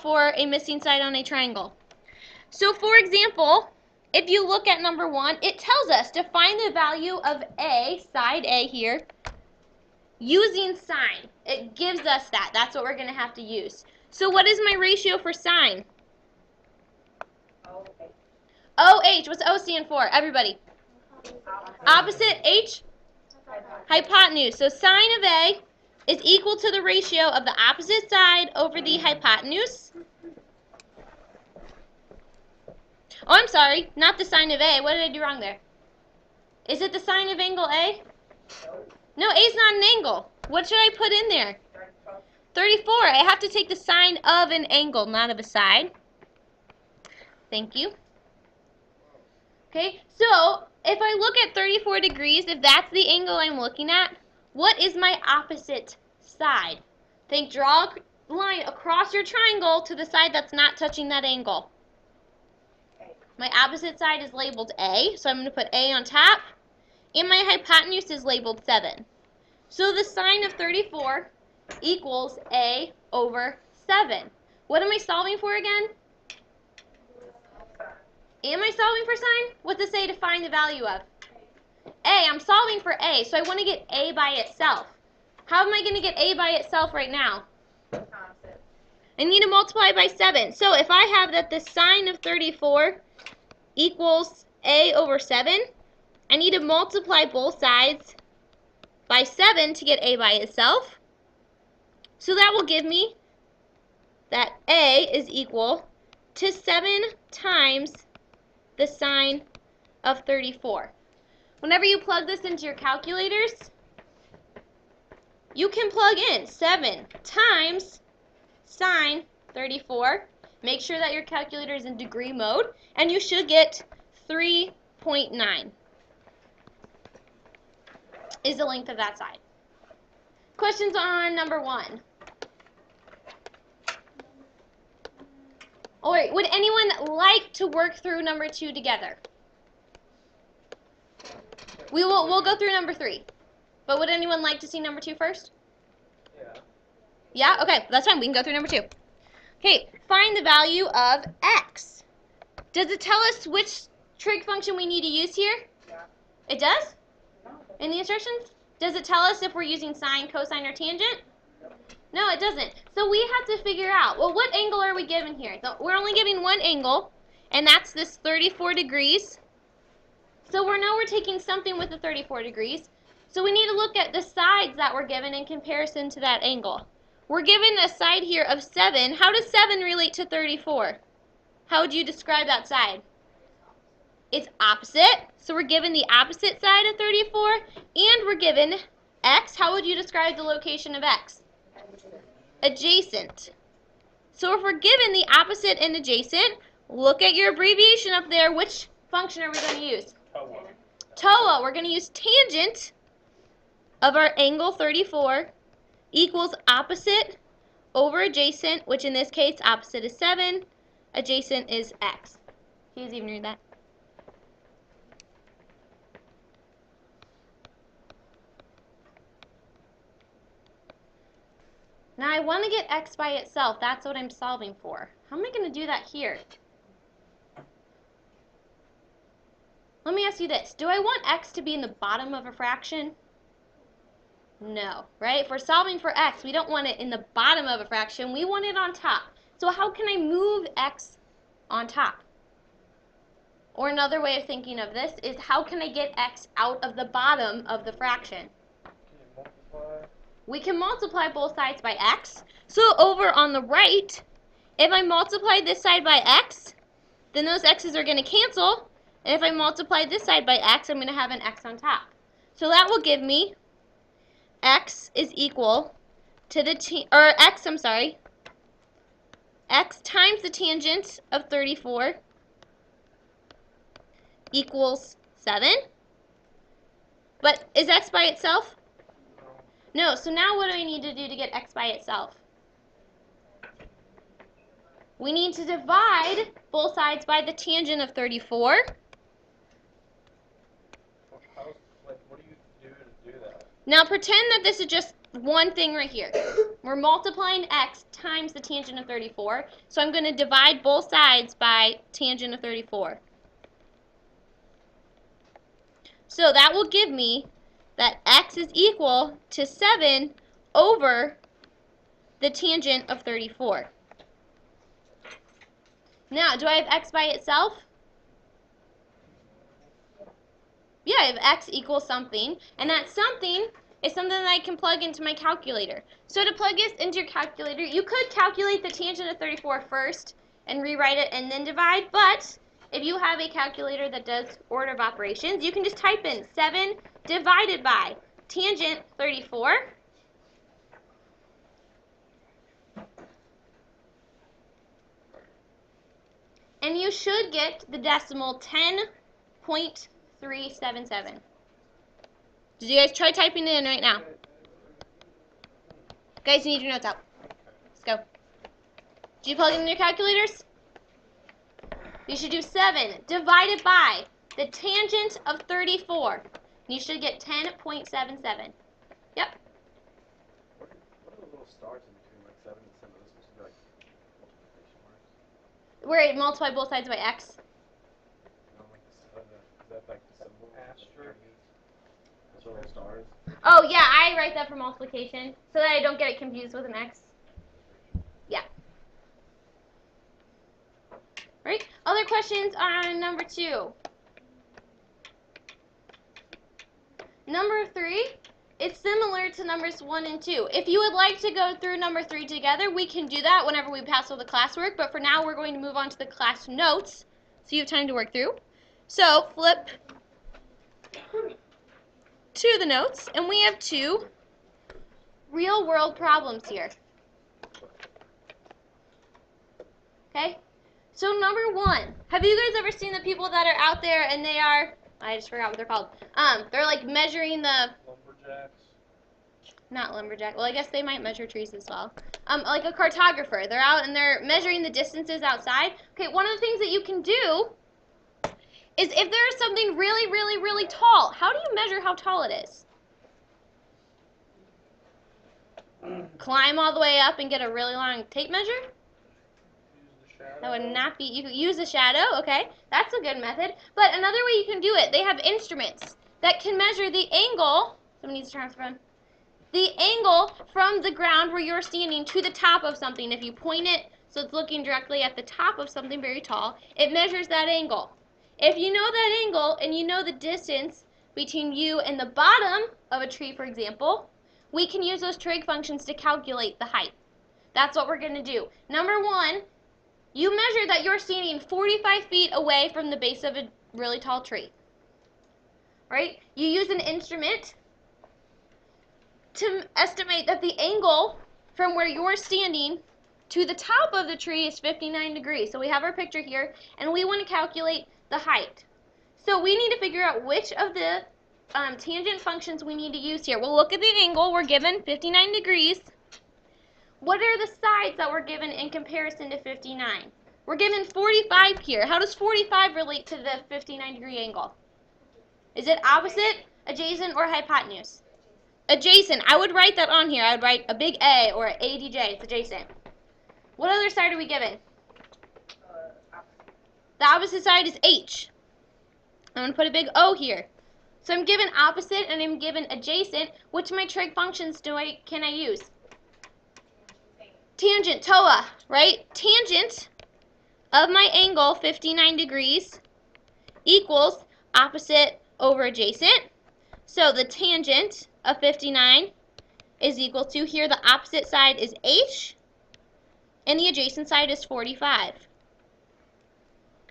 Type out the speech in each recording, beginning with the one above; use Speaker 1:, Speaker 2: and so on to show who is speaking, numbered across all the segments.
Speaker 1: for a missing side on a triangle. So for example, if you look at number 1, it tells us to find the value of A, side A here, using sine. It gives us that. That's what we're going to have to use. So what is my ratio for sine? OH. What's O stand for? Everybody. Opposite. H? Hypotenuse. So sine of A is equal to the ratio of the opposite side over the hypotenuse. Oh, I'm sorry. Not the sine of A. What did I do wrong there? Is it the sine of angle A? No, A is not an angle. What should I put in there? 34. I have to take the sine of an angle, not of a side. Thank you. Okay, so if I look at 34 degrees, if that's the angle I'm looking at, what is my opposite side? Think, draw a line across your triangle to the side that's not touching that angle. My opposite side is labeled A, so I'm going to put A on top, and my hypotenuse is labeled 7. So the sine of 34 equals A over 7. What am I solving for again? Am I solving for sine? What's it say to find the value of? A. I'm solving for A, so I want to get A by itself. How am I going to get A by itself right now? I need to multiply by 7. So if I have that the sine of 34 equals A over 7, I need to multiply both sides by 7 to get A by itself. So that will give me that A is equal to 7 times the sine of 34. Whenever you plug this into your calculators, you can plug in 7 times sine 34. Make sure that your calculator is in degree mode, and you should get 3.9 is the length of that side. Questions on number 1? All right, would anyone like to work through number 2 together? We'll go through number 3. But would anyone like to see number 2 first?
Speaker 2: Yeah.
Speaker 1: Yeah? Okay, that's fine. We can go through number 2. Okay, find the value of x. Does it tell us which trig function we need to use here?
Speaker 2: Yeah.
Speaker 1: It does? In the instructions? Does it tell us if we're using sine, cosine, or tangent? No, it doesn't. So we have to figure out, well, what angle are we given here? So we're only giving one angle, and that's this 34 degrees. So we know we're taking something with the 34 degrees. So we need to look at the sides that we're given in comparison to that angle. We're given a side here of 7. How does 7 relate to 34? How would you describe that side? It's opposite. So we're given the opposite side of 34, and we're given x. How would you describe the location of x? Adjacent. So if we're given the opposite and adjacent, look at your abbreviation up there. Which function are we going to use?
Speaker 2: TOA.
Speaker 1: TOA. We're going to use tangent of our angle 34 equals opposite over adjacent, which in this case opposite is 7, adjacent is x. Can you guys even read that? Now I want to get x by itself. That's what I'm solving for. How am I going to do that here? Let me ask you this. Do I want x to be in the bottom of a fraction? No, right? If we're solving for x, we don't want it in the bottom of a fraction. We want it on top. So how can I move x on top? Or another way of thinking of this is how can I get x out of the bottom of the fraction?
Speaker 2: Can you multiply?
Speaker 1: We can multiply both sides by x. So over on the right, if I multiply this side by x, then those x's are going to cancel. And if I multiply this side by x, I'm going to have an x on top. So that will give me x is equal to the x times the tangent of 34 equals 7. But is x by itself? No. So now what do I need to do to get x by itself? We need to divide both sides by the tangent of 34.
Speaker 2: What do you do to do that?
Speaker 1: Now pretend that this is just one thing right here. We're multiplying x times the tangent of 34. So I'm going to divide both sides by tangent of 34. So that will give me that x is equal to 7 over the tangent of 34. Now, do I have x by itself? Yeah, I have x equals something, and that something is something that I can plug into my calculator. So to plug this into your calculator, you could calculate the tangent of 34 first and rewrite it and then divide, but if you have a calculator that does order of operations, you can just type in 7 divided by tangent 34. And you should get the decimal 10.377. Did you guys try typing it in right now? Guys, you need your notes out. Let's go. Did you plug it in your calculators? You should do 7 divided by the tangent of 34. And you should get 10.77. Yep.
Speaker 2: What are the little stars in between, like 7 and 7? Are those supposed to be like multiplication marks?
Speaker 1: Where it multiply both sides by x.
Speaker 2: No, like is that like the symbol? Asterisk. Those are little stars.
Speaker 1: Oh, yeah, I write that for multiplication so that I don't get it confused with an x. Yeah. Right? Other questions on number 2? Number 3 is similar to numbers 1 and 2. If you would like to go through number 3 together, we can do that whenever we pass all the classwork, but for now we're going to move on to the class notes so you have time to work through. So flip to the notes, and we have 2 real-world problems here. Okay? So number 1, have you guys ever seen the people that are out there and they are, I just forgot what they're called. They're like measuring the,
Speaker 2: Lumberjacks.
Speaker 1: not lumberjack, well I guess they might measure trees as well. Like a cartographer. They're out and they're measuring the distances outside. Okay, one of the things that you can do is if there is something really, really, really tall, how do you measure how tall it is? Climb all the way up and get a really long tape measure? That would not be, you could use a shadow, okay, that's a good method. But another way you can do it, they have instruments that can measure the angle, someone needs to turn off the phone, the angle from the ground where you're standing to the top of something. If you point it so it's looking directly at the top of something very tall, it measures that angle. If you know that angle and you know the distance between you and the bottom of a tree, for example, we can use those trig functions to calculate the height. That's what we're going to do. Number 1, you measure that you're standing 45 feet away from the base of a really tall tree. Right? You use an instrument to estimate that the angle from where you're standing to the top of the tree is 59 degrees. So we have our picture here, and we want to calculate the height. So we need to figure out which of the tangent functions we need to use here. We'll look at the angle. We're given 59 degrees. What are the sides that we're given in comparison to 59? We're given 45 here. How does 45 relate to the 59 degree angle? Is it opposite, adjacent, or hypotenuse? Adjacent. I would write that on here. I would write a big A or ADJ. It's adjacent. What other side are we given? The opposite side is H. I'm going to put a big O here. So I'm given opposite and I'm given adjacent. Which of my trig functions can I use? Tangent, TOA, right? Tangent of my angle, 59 degrees, equals opposite over adjacent. So the tangent of 59 is equal to, here the opposite side is H, and the adjacent side is 45.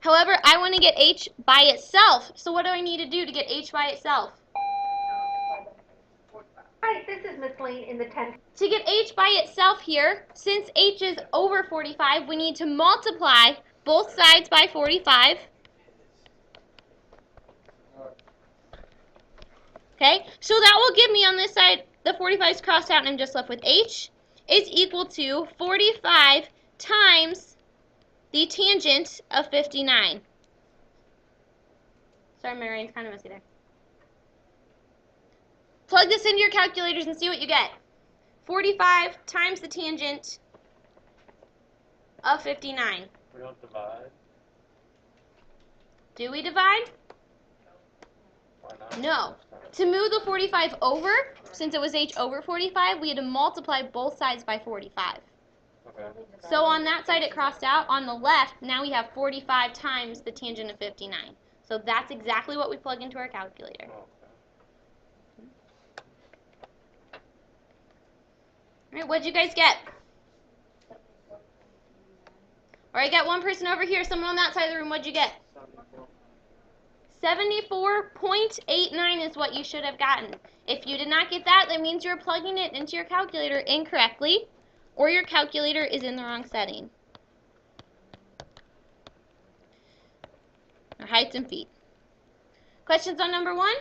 Speaker 1: However, I want to get H by itself. So what do I need to do to get H by itself?
Speaker 3: Hi, this is Miss Lane in the 10th.
Speaker 1: To get H by itself here, since H is over 45, we need to multiply both sides by 45. Okay, so that will give me on this side, the 45 is crossed out and I'm just left with H is equal to 45 times the tangent of 59. Sorry, my writing's kind of messy there. Plug this into your calculators and see what you get. 45 times the tangent of 59?
Speaker 2: We don't divide.
Speaker 1: Do we divide?
Speaker 2: Why not?
Speaker 1: No. To move the 45 over, since it was h over 45, we had to multiply both sides by 45.
Speaker 2: Okay.
Speaker 1: So on that side it crossed out. On the left, now we have 45 times the tangent of 59. So that's exactly what we plug into our calculator.
Speaker 2: Oh,
Speaker 1: All right, what'd you guys get? All right, got one person over here, someone on that side of the room. What'd you get? 74.89 is what you should have gotten. If you did not get that, that means you're plugging it into your calculator incorrectly, or your calculator is in the wrong setting. Our heights and feet. Questions on number 1?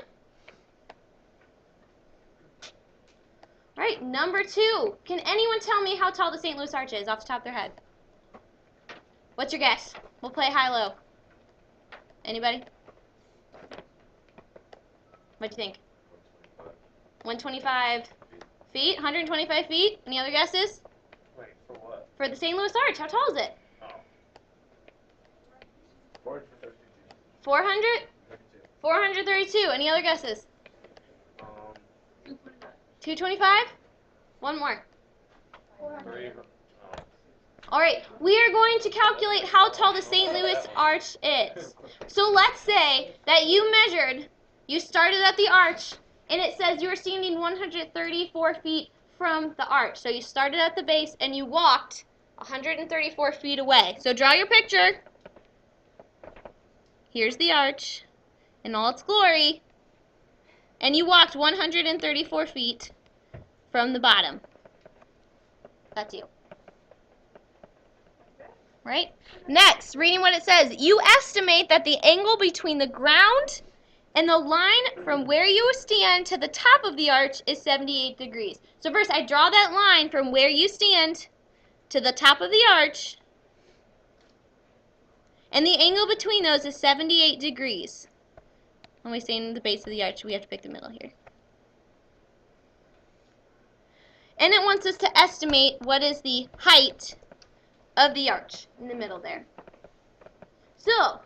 Speaker 1: All right, number 2. Can anyone tell me how tall the St. Louis Arch is off the top of their head? What's your guess? We'll play high-low. Anybody? What do you think? 125 feet? 125 feet? Any other guesses?
Speaker 2: wait, for what?
Speaker 1: For the St. Louis Arch, how tall is it?
Speaker 2: Oh. 432.
Speaker 1: 400?
Speaker 2: 32.
Speaker 1: 432. Any other guesses? 225? One more.
Speaker 2: 3.
Speaker 1: All right, we are going to calculate how tall the St. Louis Arch is. So let's say that you started at the arch, and it says you were standing 134 feet from the arch. So you started at the base, and you walked 134 feet away. So draw your picture. Here's the arch in all its glory. And you walked 134 feet from the bottom. That's you. Right? Next, reading what it says. You estimate that the angle between the ground and the line from where you stand to the top of the arch is 78 degrees. So first, I draw that line from where you stand to the top of the arch. And the angle between those is 78 degrees. When we stand at the base of the arch, we have to pick the middle here. And it wants us to estimate what is the height of the arch in the middle there. So,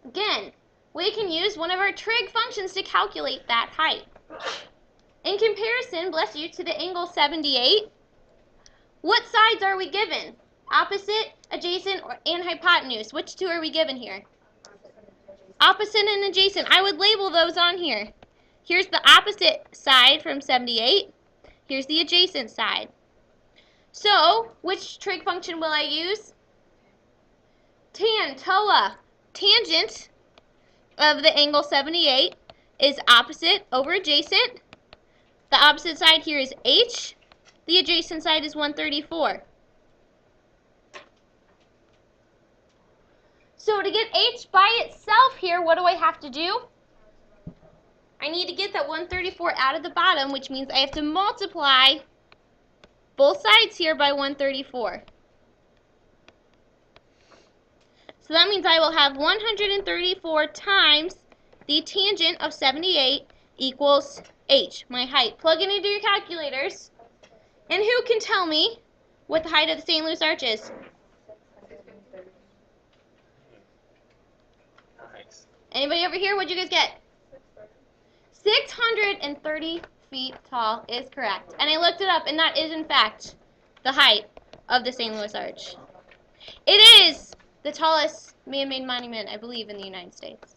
Speaker 1: again, we can use one of our trig functions to calculate that height. In comparison, bless you, to the angle 78, what sides are we given? Opposite, adjacent, and hypotenuse. Which two are we given here? Opposite and adjacent. I would label those on here. Here's the opposite side from 78. Here's the adjacent side. So, which trig function will I use? Tan, TOA. Tangent of the angle 78 is opposite over adjacent. The opposite side here is h. The adjacent side is 134. So to get h by itself here, what do I have to do? I need to get that 134 out of the bottom, which means I have to multiply both sides here by 134. So that means I will have 134 times the tangent of 78 equals h, my height. Plug it into your calculators. And who can tell me what the height of the St. Louis Arch is?
Speaker 2: Nice.
Speaker 1: Anybody over here? What'd you guys get? 630 feet tall is correct. And I looked it up, and that is, in fact, the height of the St. Louis Arch. It is the tallest man-made monument, I believe, in the United States.